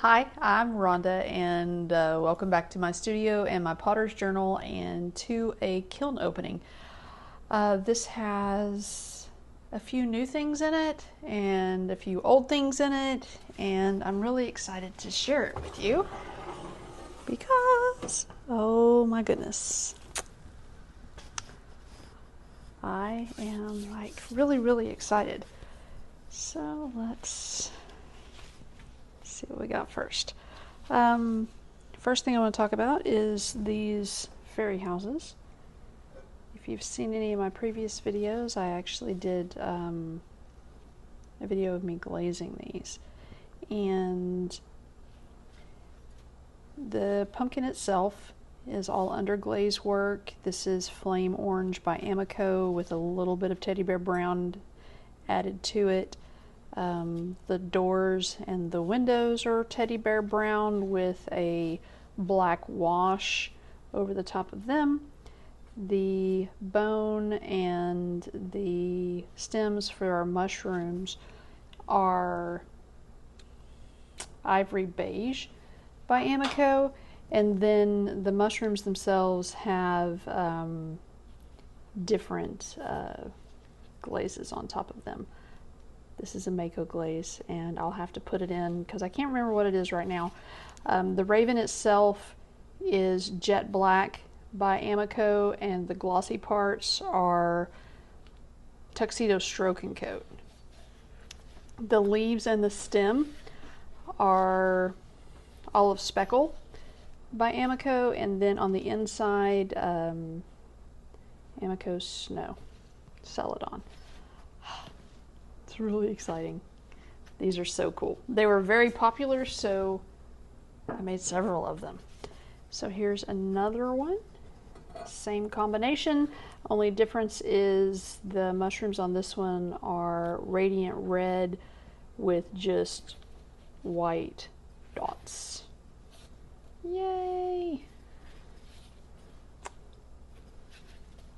Hi, I'm Rhonda, and welcome back to my studio and my potter's journal and to a kiln opening. This has a few new things in it and a few old things in it, and I'm really excited to share it with you because, oh my goodness, I am like really excited. So let's see what we got first. First thing I want to talk about is these fairy houses. If you've seen any of my previous videos, I actually did a video of me glazing these. And the pumpkin itself is all under glaze work. This is Flame Orange by Amaco with a little bit of teddy bear brown added to it. The doors and the windows are teddy bear brown with a black wash over the top of them. The bone and the stems for our mushrooms are ivory beige by Amaco, and then the mushrooms themselves have different glazes on top of them. This is a Mayco glaze, and I'll have to put it in because I can't remember what it is right now. The raven itself is jet black by Amaco, and the glossy parts are tuxedo stroke and coat. The leaves and the stem are olive speckle by Amaco, and then on the inside, Amaco Snow, Celadon. It's really exciting. These are so cool. They were very popular, so I made several of them. So here's another one. Same combination, only difference is the mushrooms on this one are radiant red with just white dots. Yay!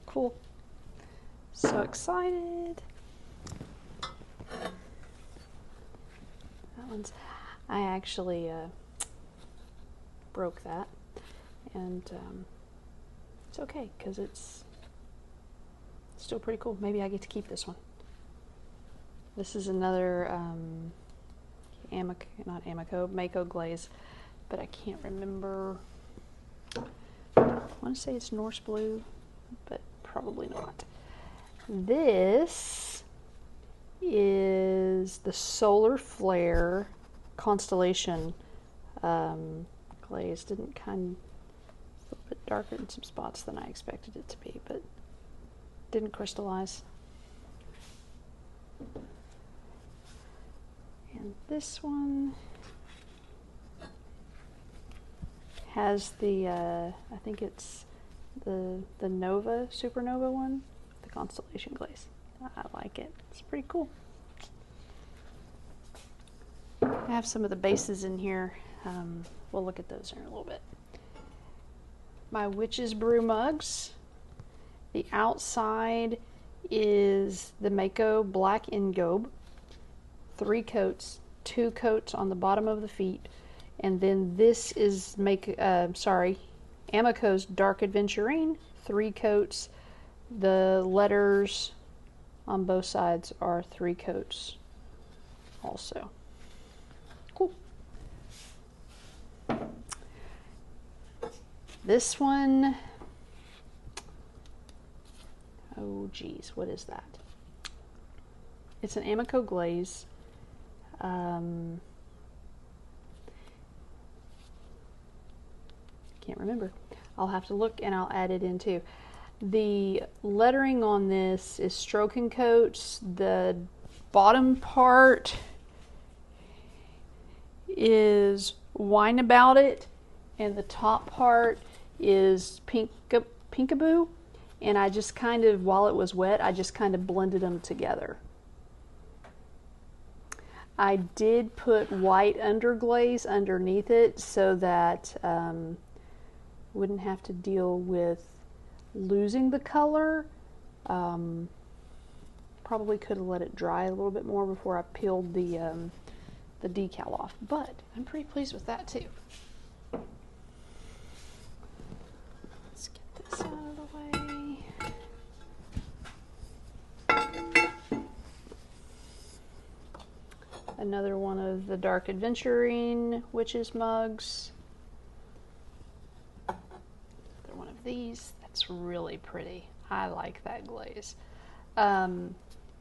Cool. So excited. That one's, I actually broke that, and it's okay because it's still pretty cool. Maybe I get to keep this one. This is another Mayco glaze, but I can't remember. I want to say it's Norse blue, but probably not. This is the Solar Flare Constellation glaze. Didn't it's a little bit darker in some spots than I expected it to be, but didn't crystallize. And this one has the I think it's the Nova Supernova one, the Constellation glaze. I like it. It's pretty cool. I have some of the bases in here. We'll look at those in a little bit. My Witch's Brew mugs. The outside is the Mayco Black Ingobe. 3 coats, 2 coats on the bottom of the feet, and then this is Amaco's Dark Adventurine. 3 coats. The letters on both sides are 3 coats also. Cool. This one, oh geez, what is that? It's an Amaco glaze. Can't remember. I'll have to look and I'll add it in too. The lettering on this is stroke and coats. The bottom part is Wine About It, and the top part is Pinkaboo. And I just kind of, while it was wet, I just kind of blended them together. I did put white underglaze underneath it so that wouldn't have to deal with losing the color. Probably could have let it dry a little bit more before I peeled the the decal off, but I'm pretty pleased with that too. Let's get this out of the way. Another one of the Dark Adventuring Witches mugs. Another one of these. That's really pretty. I like that glaze.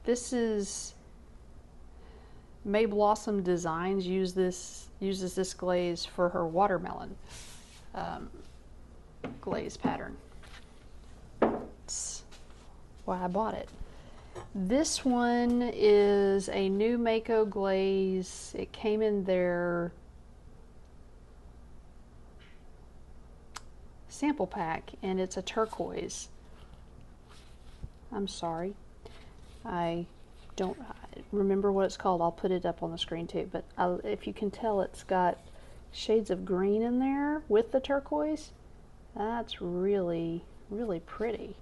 This is May Blossom Designs uses this glaze for her watermelon glaze pattern. That's why I bought it. This one is a new Mayco glaze. It came in their sample pack, and it's a turquoise. I'm sorry, I don't remember what it's called. I'll put it up on the screen too, but if you can tell, it's got shades of green in there with the turquoise. That's really, really pretty.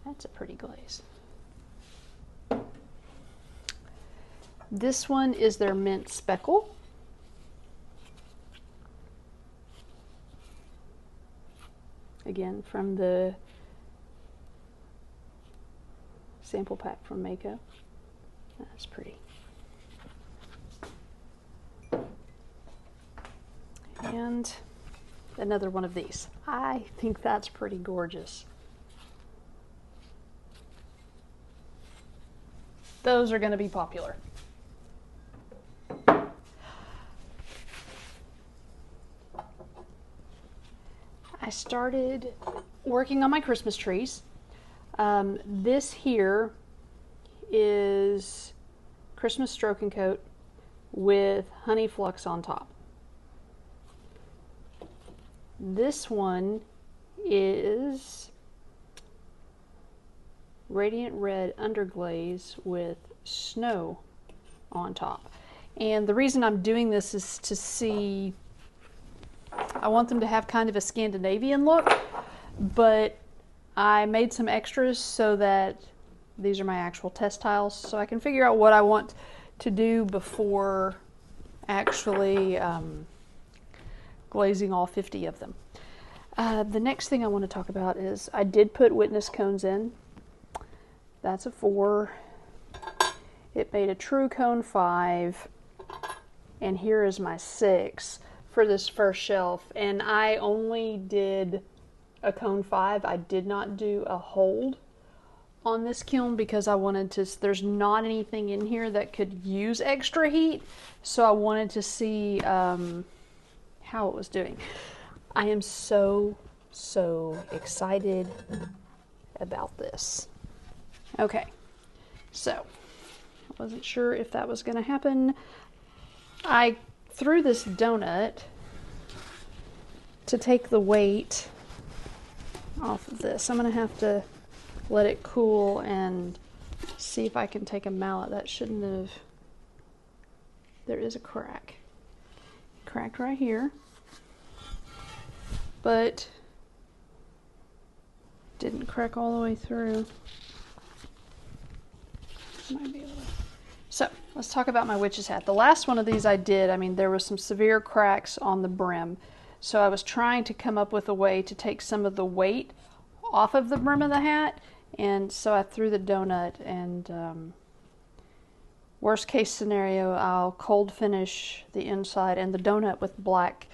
That's a pretty glaze. This one is their mint speckle. Again, from the sample pack from Mayco. That's pretty. And another one of these. I think that's pretty gorgeous. Those are going to be popular. I started working on my Christmas trees. This here is Christmas Stroke and Coat with honey flux on top. This one is Radiant Red Underglaze with snow on top. And the reason I'm doing this is to see, I want them to have kind of a Scandinavian look, but I made some extras so that these are my actual test tiles, so I can figure out what I want to do before actually glazing all 50 of them. The next thing I want to talk about is I did put witness cones in. That's a 4. It made a true cone 5, and here is my 6 for this first shelf, and I only did a cone 5. I did not do a hold on this kiln because I wanted to, there's not anything in here that could use extra heat, so I wanted to see how it was doing. I am so excited about this. Okay, so I wasn't sure if that was going to happen. I threw this donut to take the weight off of this. I'm going to have to let it cool and see if I can take a mallet. That shouldn't have, there is a crack. Cracked right here, but didn't crack all the way through. Might be able to. So let's talk about my witch's hat. The last one of these I did, I mean, there was some severe cracks on the brim, so I was trying to come up with a way to take some of the weight off of the brim of the hat, and so I threw the donut, and worst case scenario, I'll cold finish the inside and the donut with black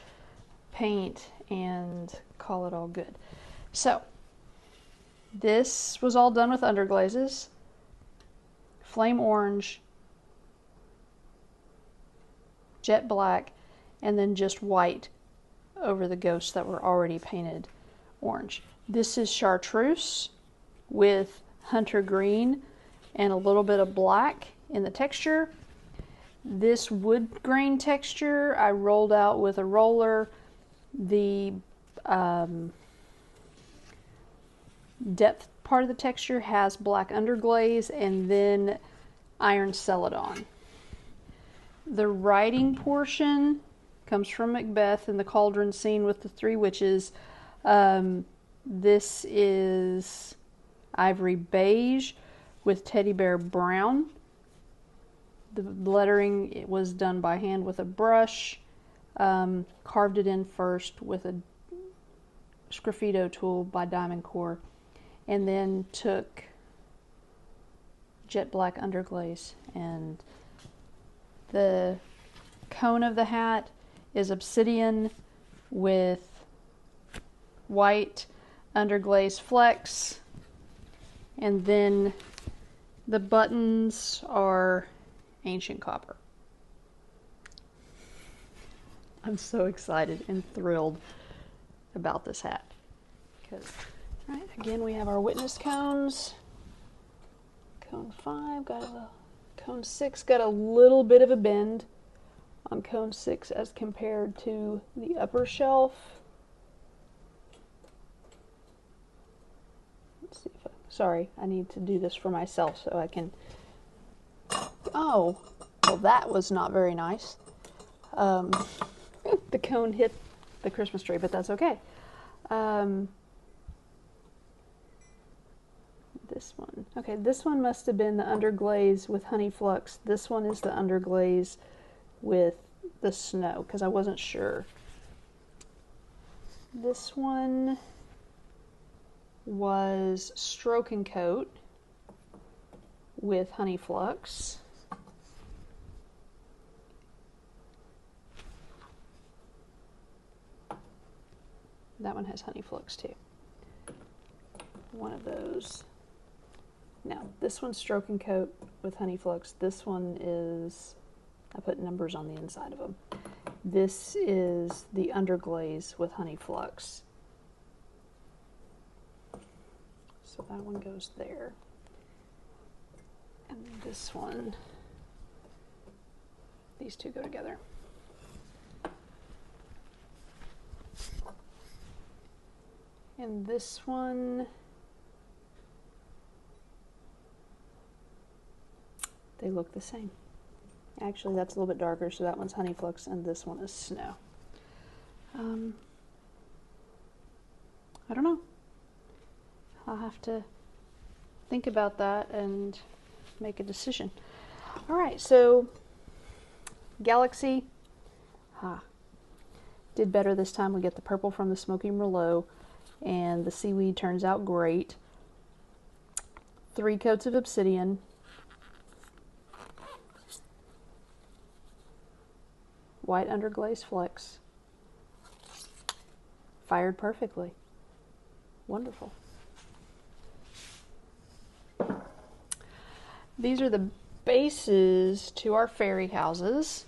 paint and call it all good. So this was all done with underglazes, flame orange, jet black, and then just white over the ghosts that were already painted orange. This is chartreuse with hunter green and a little bit of black in the texture. This wood grain texture I rolled out with a roller. The depth part of the texture has black underglaze and then iron Celadon. The writing portion comes from MacBeth in the Cauldron scene with the 3 witches. This is ivory beige with teddy bear brown. The lettering, it was done by hand with a brush, carved it in first with a sgraffito tool by Diamond Core, and then took jet black underglaze, and the cone of the hat is obsidian with white underglaze flecks, and then the buttons are ancient copper. I'm so excited and thrilled about this hat. Because, all right, again, we have our witness cones. Cone 5 got a, cone 6 got a little bit of a bend on cone 6 as compared to the upper shelf. Let's see if I, sorry, I need to do this for myself so I can, oh, well that was not very nice. The cone hit the Christmas tree, but that's okay. This one. Okay, this one must have been the underglaze with honey flux. This one is the underglaze with the snow, because I wasn't sure. This one was stroke and coat with honey flux. That one has honey flux too. One of those. Now, this one's stroke and coat with honey flux. This one is, I put numbers on the inside of them. This is the underglaze with honey flux. So that one goes there. And this one, these two go together. And this one, they look the same. Actually, that's a little bit darker, so that one's honey flux, and this one is snow. I don't know. I'll have to think about that and make a decision. All right, so Galaxy did better this time. We get the purple from the Smoky Merlot, and the seaweed turns out great. 3 coats of obsidian. White underglaze flecks. Fired perfectly. Wonderful. These are the bases to our fairy houses.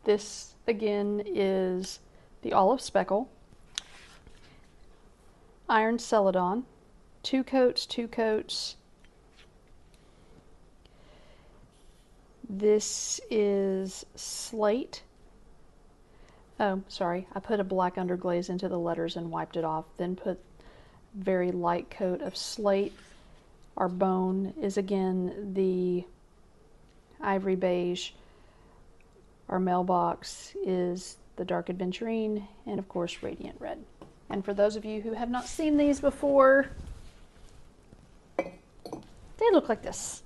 This, again, is the olive speckle. Iron Celadon. 2 coats, 2 coats. This is slate. Oh, sorry. I put a black underglaze into the letters and wiped it off. Then put very light coat of slate. Our bone is again the ivory beige. Our mailbox is the dark aventurine, and of course radiant red. And for those of you who have not seen these before, they look like this.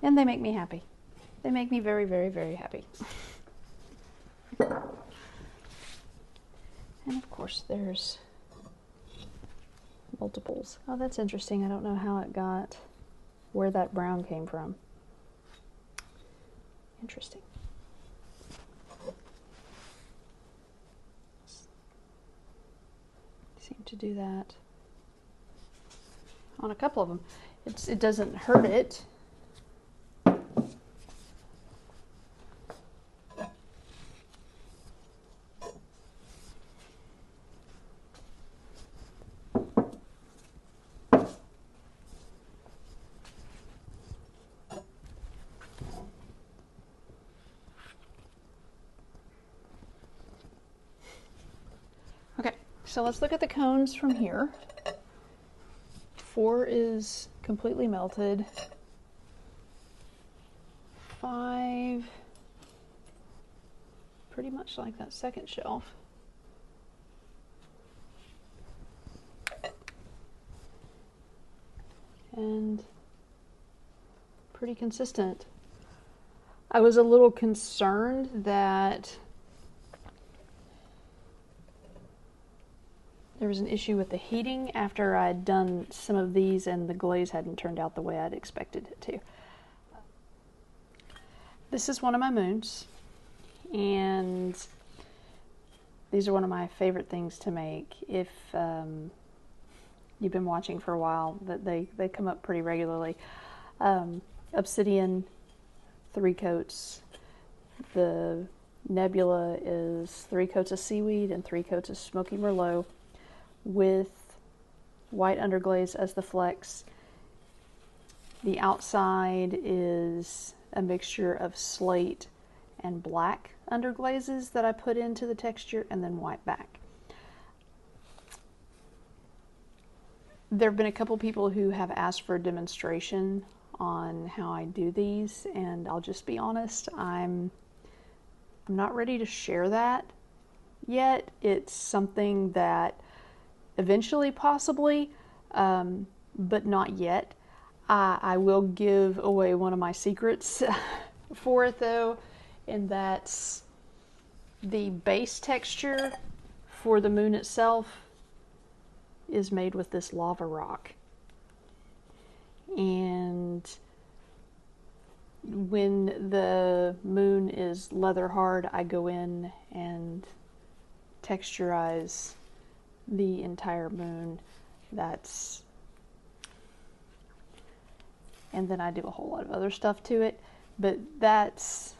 And they make me happy. They make me very, very, very happy. And of course there's multiples. Oh, that's interesting. I don't know how it got, where that brown came from. Interesting. Seem to do that on a couple of them. It doesn't hurt it. So let's look at the cones from here. 4 is completely melted. 5, pretty much like that second shelf. And pretty consistent. I was a little concerned that there was an issue with the heating after I'd done some of these and the glaze hadn't turned out the way I'd expected it to. This is one of my moons, and these are one of my favorite things to make. If you've been watching for a while, that they come up pretty regularly. Obsidian, 3 coats. The nebula is 3 coats of seaweed and 3 coats of smoky merlot with white underglaze as the flex. The outside is a mixture of slate and black underglazes that I put into the texture, and then white back. There have been a couple people who have asked for a demonstration on how I do these, and I'll just be honest, I'm not ready to share that yet. It's something that eventually, possibly, but not yet. I will give away one of my secrets for it though, and that's the base texture for the moon itself is made with this lava rock. And when the moon is leather hard, I go in and texturize the entire moon. And then I do a whole lot of other stuff to it, but that's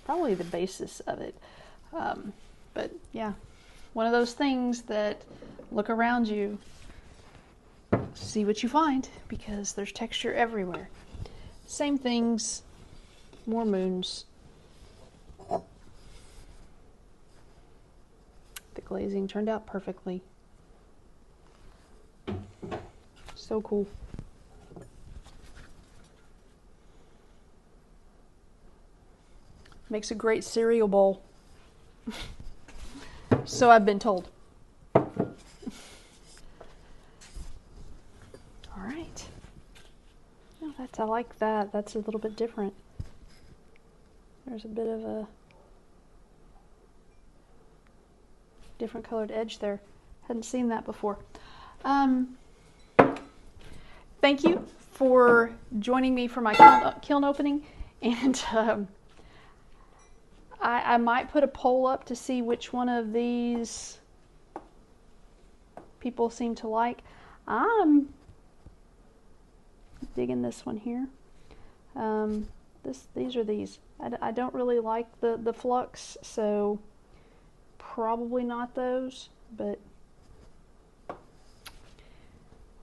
probably the basis of it. But yeah, one of those things that look around you, see what you find, because there's texture everywhere. Same things, more moons. The glazing turned out perfectly. So cool. Makes a great cereal bowl. So I've been told. All right. No, I like that. That's a little bit different. There's a bit of a different colored edge there. Hadn't seen that before. Thank you for joining me for my kiln opening, and I might put a poll up to see which one of these people seem to like. I'm digging this one here. These are these. I don't really like the flux, so probably not those, but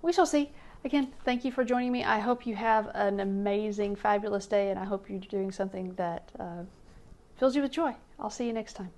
we shall see. Again, thank you for joining me. I hope you have an amazing, fabulous day, and I hope you're doing something that fills you with joy. I'll see you next time.